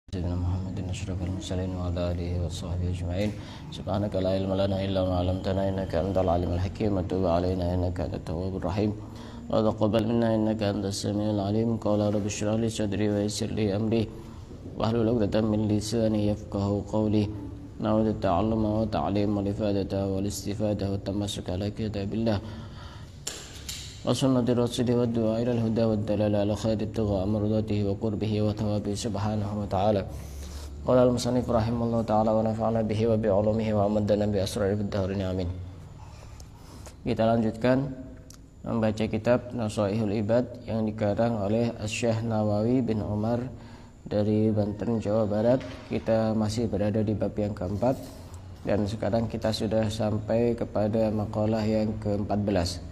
سيدنا محمد أشرف المرسلين وعلى آله وصحبه أجمعين. سبحانك لا علم لنا إلا ما علمتنا إنك أنت العليم الحكيم وتب علينا إنك أنت التواب الرحيم وتقبل منا إنك أنت السميع العليم. قال رب اشرح لي صدري ويسر لي أمري واحلل عقدة من لساني يفقهوا قولي. نعوذ التعلم والتعليم والإفادة والاستفادة والتمسك على كتاب الله وسنة رسوله والدعاء إلى الهدى والدلالة على خير ابتغاء مرضاته وقربه وثوابه سبحانه وتعالى. قال المصنف رحمه الله تعالى ونفعنا به وبعلومه وأمدنا بأسراره في الدارين آمين. Kita lanjutkan membaca kitab Nasaihul Ibad yang dikarang oleh Asy-Syaikh Nawawi bin Umar dari Banten, Jawa Barat. Kita masih berada di bab yang keempat dan sekarang kita sudah sampai kepada maqalah yang ke-14.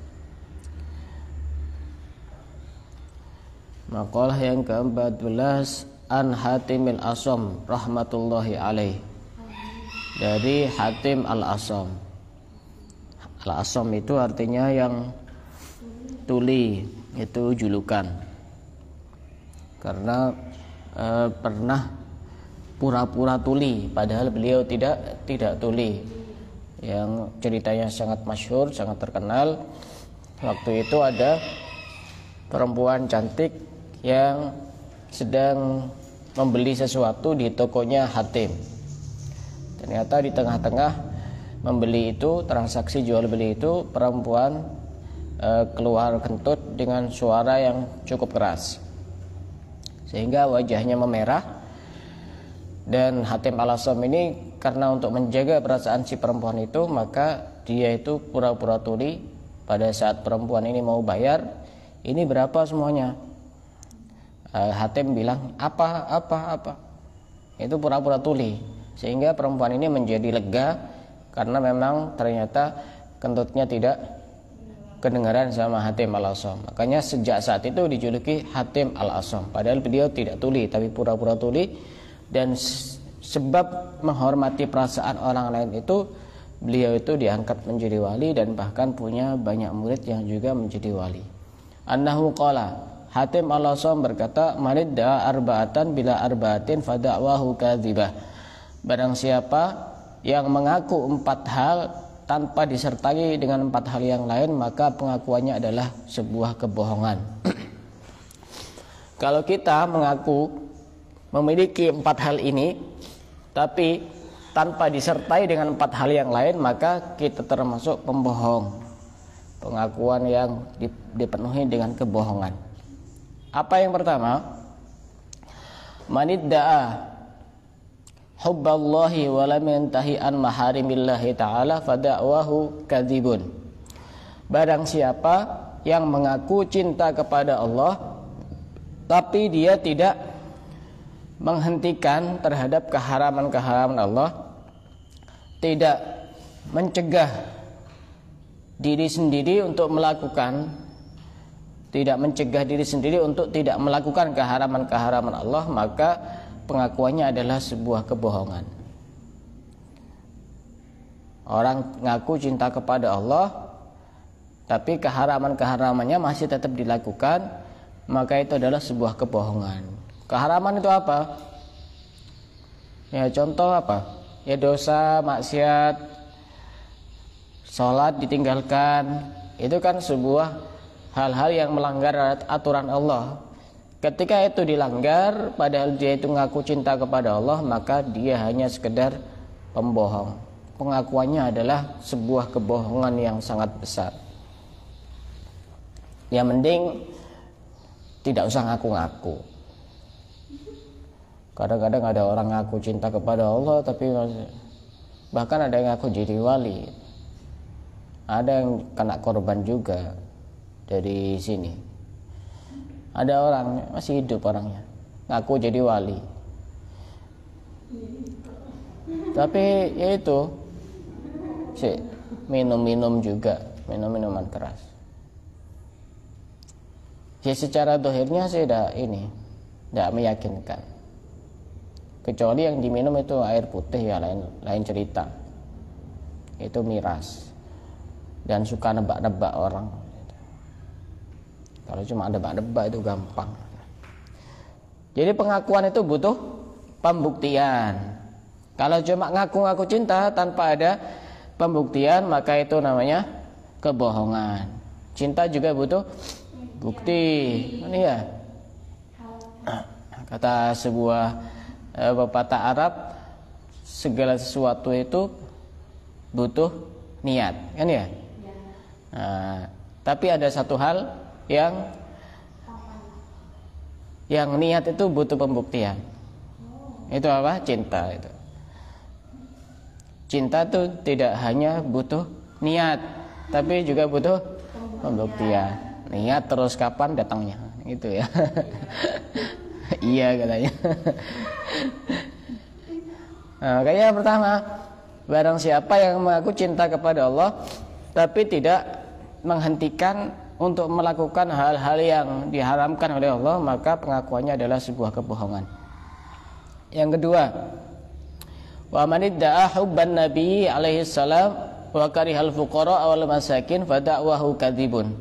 Maqalah yang ke-14 An Hatim al-Asam rahmatullahi alaih, dari Hatim al-Asam. Al-Asam itu artinya yang tuli, itu julukan. Karena pernah pura-pura tuli padahal beliau tidak tuli. Yang ceritanya sangat masyhur, sangat terkenal. Waktu itu ada perempuan cantik yang sedang membeli sesuatu di tokonya Hatim. Ternyata di tengah-tengah membeli itu, transaksi jual beli itu, perempuan keluar kentut dengan suara yang cukup keras sehingga wajahnya memerah. Dan Hatim al-Asam ini karena untuk menjaga perasaan si perempuan itu, maka dia itu pura-pura tuli. Pada saat perempuan ini mau bayar, ini berapa semuanya? Hatim bilang apa. Itu pura-pura tuli, sehingga perempuan ini menjadi lega karena memang ternyata kentutnya tidak kedengaran sama Hatim al-Asam. Makanya sejak saat itu dijuluki Hatim al-Asam. Padahal beliau tidak tuli tapi pura-pura tuli. Dan sebab menghormati perasaan orang lain itu, beliau itu diangkat menjadi wali dan bahkan punya banyak murid yang juga menjadi wali. Annahu qala, Hatim al-Asam berkata, manidda arba'atan bila arba'atin fada'wahu kadzibah. Barang siapa yang mengaku 4 hal tanpa disertai dengan 4 hal yang lain, maka pengakuannya adalah sebuah kebohongan. Kalau kita mengaku memiliki 4 hal ini tapi tanpa disertai dengan 4 hal yang lain, maka kita termasuk pembohong. Pengakuan yang dipenuhi dengan kebohongan. Apa yang pertama? Manidda'a hubballahi wa lam yantahi an maharimillahi ta'ala fada'wahu kadzibun. Barang siapa yang mengaku cinta kepada Allah tapi dia tidak menghentikan terhadap keharaman-keharaman Allah, tidak mencegah diri sendiri untuk melakukan, tidak mencegah diri sendiri untuk tidak melakukan keharaman-keharaman Allah, maka pengakuannya adalah sebuah kebohongan. Orang ngaku cinta kepada Allah tapi keharaman-keharamannya masih tetap dilakukan, maka itu adalah sebuah kebohongan. Keharaman itu apa? Ya contoh apa? Ya dosa, maksiat, sholat ditinggalkan. Itu kan sebuah hal-hal yang melanggar aturan Allah. Ketika itu dilanggar padahal dia itu ngaku cinta kepada Allah, maka dia hanya sekedar pembohong. Pengakuannya adalah sebuah kebohongan yang sangat besar. Ya mending tidak usah ngaku-ngaku. Kadang-kadang ada orang ngaku cinta kepada Allah tapi bahkan ada yang ngaku jadi wali. Ada yang kena korban juga dari sini. Ada orang masih hidup orangnya, ngaku jadi wali. Tapi ya itu minum-minum juga, minum-minuman keras. Ya secara dohirnya sih tidak meyakinkan. Kecuali yang diminum itu air putih, ya lain cerita. Itu miras dan suka nebak-nebak orang. Kalau cuma nebak-nebak itu gampang. Jadi pengakuan itu butuh pembuktian. Kalau cuma ngaku-ngaku cinta tanpa ada pembuktian, maka itu namanya kebohongan. Cinta juga butuh bukti. Ini ya. Kata sebuah pepatah Arab, segala sesuatu itu butuh niat, kan ya? Nah, tapi ada satu hal yang niat itu butuh pembuktian. Itu apa? Cinta itu. Cinta itu tidak hanya butuh niat, tapi juga butuh pembuktian. Niat terus kapan datangnya, gitu ya. Iya katanya. Nah, kayak yang pertama, barang siapa yang mengaku cinta kepada Allah tapi tidak menghentikan untuk melakukan hal-hal yang diharamkan oleh Allah, maka pengakuannya adalah sebuah kebohongan. Yang kedua, wa man idda'a hubban nabi alaihi salam wa karihal fuqara wal masakin fada'wahu kadzibun.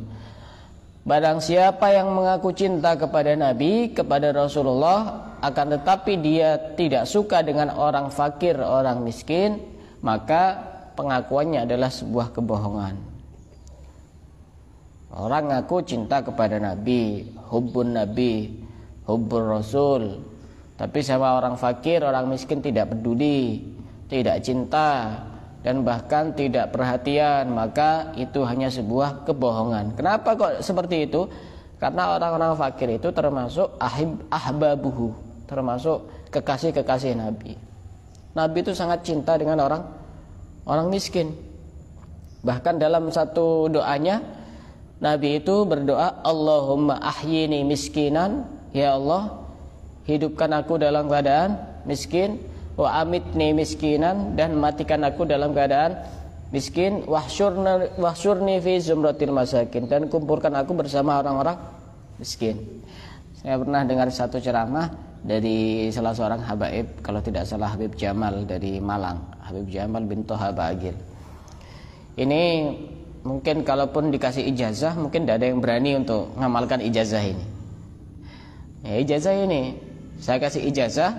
Barang siapa yang mengaku cinta kepada Nabi, kepada Rasulullah, akan tetapi dia tidak suka dengan orang fakir, orang miskin, maka pengakuannya adalah sebuah kebohongan. Orang ngaku cinta kepada Nabi, hubbun Rasul, tapi sama orang fakir, orang miskin tidak peduli, tidak cinta, dan bahkan tidak perhatian, maka itu hanya sebuah kebohongan. Kenapa kok seperti itu? Karena orang-orang fakir itu termasuk ahbabuhu, termasuk kekasih-kekasih Nabi. Nabi itu sangat cinta dengan orang miskin. Bahkan dalam satu doanya, Nabi itu berdoa, Allahumma ahyini miskinan, ya Allah, hidupkan aku dalam keadaan miskin, wa amitni miskinan, dan matikan aku dalam keadaan miskin, wahsyurni fi zumratil masakin, dan kumpulkan aku bersama orang-orang miskin. Saya pernah dengar satu ceramah dari salah seorang habaib, kalau tidak salah Habib Jamal dari Malang, Habib Jamal bin Toha Bagil. Ini mungkin kalaupun dikasih ijazah, mungkin tidak ada yang berani untuk ngamalkan ijazah ini. Ya, ijazah ini saya kasih ijazah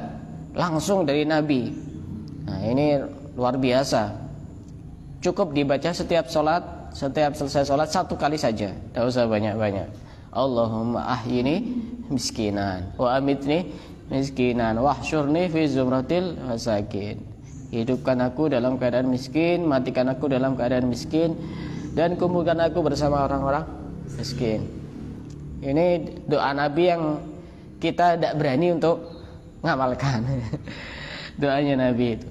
langsung dari Nabi. Nah, ini luar biasa. Cukup dibaca setiap sholat, setiap selesai sholat satu kali saja, tidak usah banyak-banyak. Allahumma ahyini miskinan, wa amitni miskinan, wahsyurni fi zumratil masakin. Hidupkan aku dalam keadaan miskin, matikan aku dalam keadaan miskin, dan kumpulkan aku bersama orang-orang miskin. Ini doa Nabi yang kita tidak berani untuk ngamalkan. Doanya Nabi itu,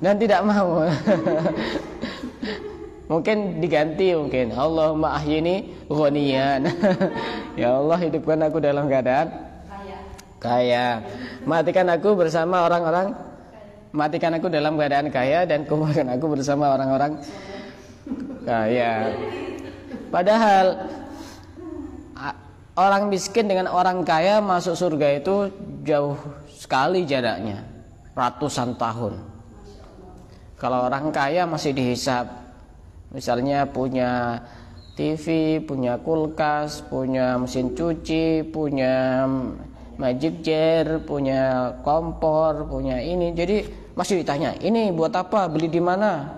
dan tidak mau. Mungkin diganti, mungkin Allahumma ahyini ghaniyan. Ya Allah, hidupkan aku dalam keadaan kaya, matikan aku bersama orang-orang, matikan aku dalam keadaan kaya, dan kumpulkan aku bersama orang-orang kaya. Padahal orang miskin dengan orang kaya masuk surga itu jauh sekali jaraknya, ratusan tahun. Kalau orang kaya masih dihisap, misalnya punya TV, punya kulkas, punya mesin cuci, punya magic jar, punya kompor, punya ini, jadi masih ditanya, ini buat apa, beli di mana,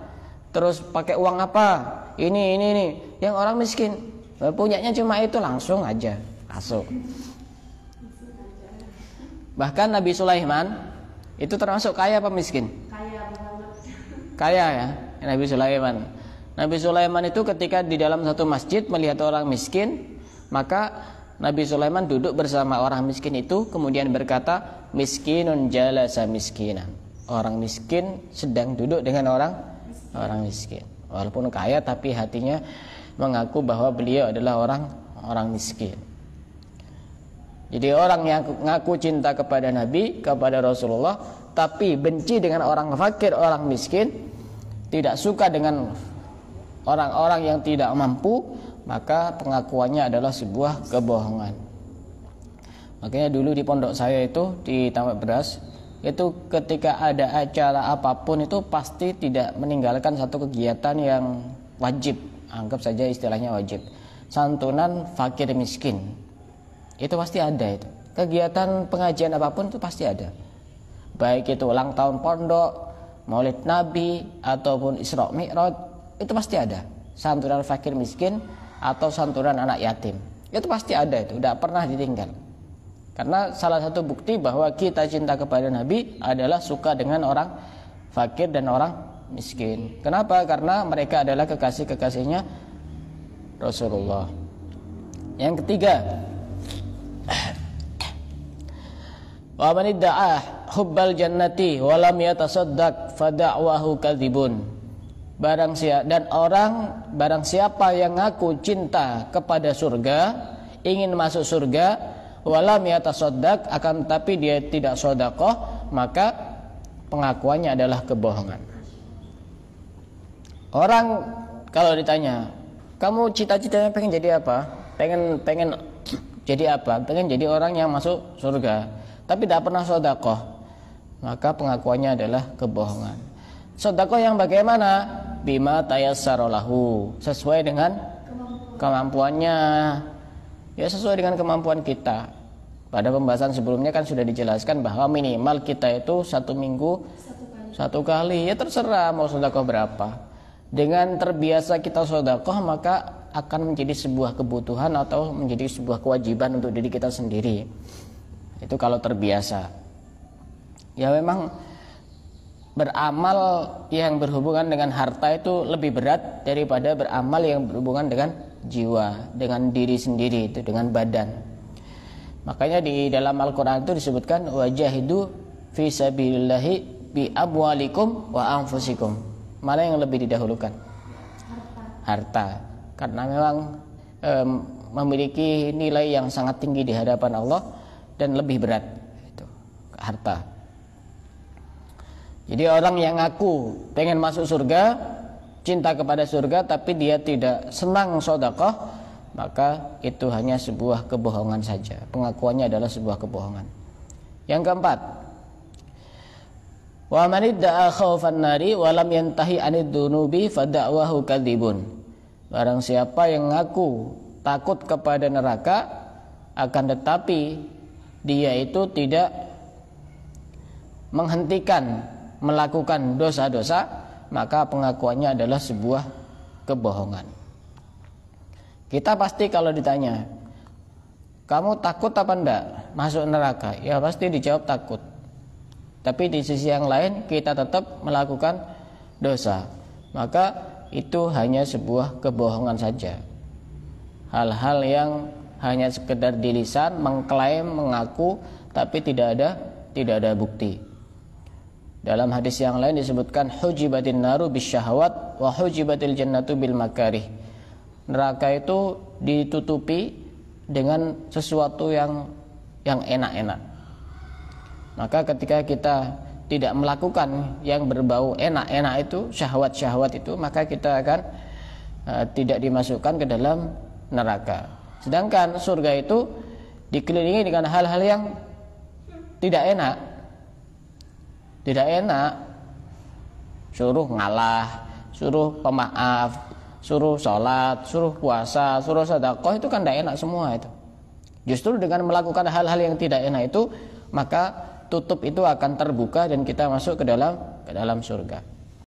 terus pakai uang apa, ini. Yang orang miskin punyanya cuma itu, langsung aja masuk. Bahkan Nabi Sulaiman itu termasuk kaya apa miskin? Kaya ya, Nabi Sulaiman. Nabi Sulaiman itu ketika di dalam satu masjid melihat orang miskin, maka Nabi Sulaiman duduk bersama orang miskin itu, kemudian berkata, miskinun jalasa miskinan. Orang miskin sedang duduk dengan orang miskin. Walaupun kaya tapi hatinya mengaku bahwa beliau adalah orang miskin. Jadi orang yang ngaku cinta kepada Nabi, kepada Rasulullah, tapi benci dengan orang fakir, orang miskin, tidak suka dengan orang-orang yang tidak mampu, maka pengakuannya adalah sebuah kebohongan. Makanya dulu di pondok saya itu di Taman Beras, itu ketika ada acara apapun itu pasti tidak meninggalkan satu kegiatan yang wajib, anggap saja istilahnya wajib, santunan fakir miskin. Itu pasti ada itu. kegiatan pengajian apapun itu pasti ada. Baik itu ulang tahun pondok, Maulid Nabi, ataupun Isra Mi'raj, itu pasti ada. Santunan fakir miskin atau santunan anak yatim, itu pasti ada, itu tidak pernah ditinggal. Karena salah satu bukti bahwa kita cinta kepada Nabi adalah suka dengan orang fakir dan orang miskin. Kenapa? Karena mereka adalah kekasih-kekasihnya Rasulullah. Yang ketiga, wa man idda'a hubbal jannati wa lam yatasaddaq fa da'wahu kadzibun. Barang siapa yang ngaku cinta kepada surga, ingin masuk surga, walam yatasaddaq, akan tapi dia tidak sedekah, maka pengakuannya adalah kebohongan. Orang kalau ditanya, kamu cita-citanya pengen jadi apa? Pengen jadi apa? Pengen jadi orang yang masuk surga, tapi tidak pernah sedekah, maka pengakuannya adalah kebohongan. Sedekah yang bagaimana? Bima tayassara lahu, sesuai dengan kemampuannya. Ya, sesuai dengan kemampuan kita. Pada pembahasan sebelumnya kan sudah dijelaskan bahwa minimal kita itu 1 minggu satu kali. Ya terserah mau sedekah berapa. Dengan terbiasa kita sedekah, maka akan menjadi sebuah kebutuhan atau menjadi sebuah kewajiban untuk diri kita sendiri. Itu kalau terbiasa. Ya memang beramal yang berhubungan dengan harta itu lebih berat daripada beramal yang berhubungan dengan jiwa, dengan diri sendiri, itu dengan badan. Makanya di dalam Al-Quran itu disebutkan wajahidu fi sabilillahi bi amwalikum wa anfusikum. Mana yang lebih didahulukan? Harta. Karena memang memiliki nilai yang sangat tinggi di hadapan Allah dan lebih berat, itu harta. Jadi orang yang ngaku pengen masuk surga, cinta kepada surga, tapi dia tidak senang sedekah, maka itu hanya sebuah kebohongan saja. Pengakuannya adalah sebuah kebohongan. Yang keempat, wa man idda'a khaufan nari wa lam yantahi 'anid dunubi fa da'wahu kadzibun. Barang siapa yang ngaku takut kepada neraka, akan tetapi dia itu tidak menghentikan melakukan dosa-dosa, maka pengakuannya adalah sebuah kebohongan. Kita pasti kalau ditanya, kamu takut apa enggak masuk neraka? Ya pasti dijawab takut. Tapi di sisi yang lain kita tetap melakukan dosa, maka itu hanya sebuah kebohongan saja. Hal-hal yang hanya sekedar di lisan, mengklaim, mengaku, tapi tidak ada bukti. Dalam hadis yang lain disebutkan hujibatin naru bisyahawat wa hujibatil jannatu bil makarih. Neraka itu ditutupi dengan sesuatu yang enak-enak. Maka ketika kita tidak melakukan yang berbau enak-enak itu, syahwat-syahwat itu, maka kita akan tidak dimasukkan ke dalam neraka. Sedangkan surga itu dikelilingi dengan hal-hal yang tidak enak. Tidak enak, suruh ngalah, suruh pemaaf, suruh sholat, suruh puasa, suruh sedekah, itu kan tidak enak semua itu. Justru dengan melakukan hal-hal yang tidak enak itu, maka tutup itu akan terbuka dan kita masuk ke dalam surga.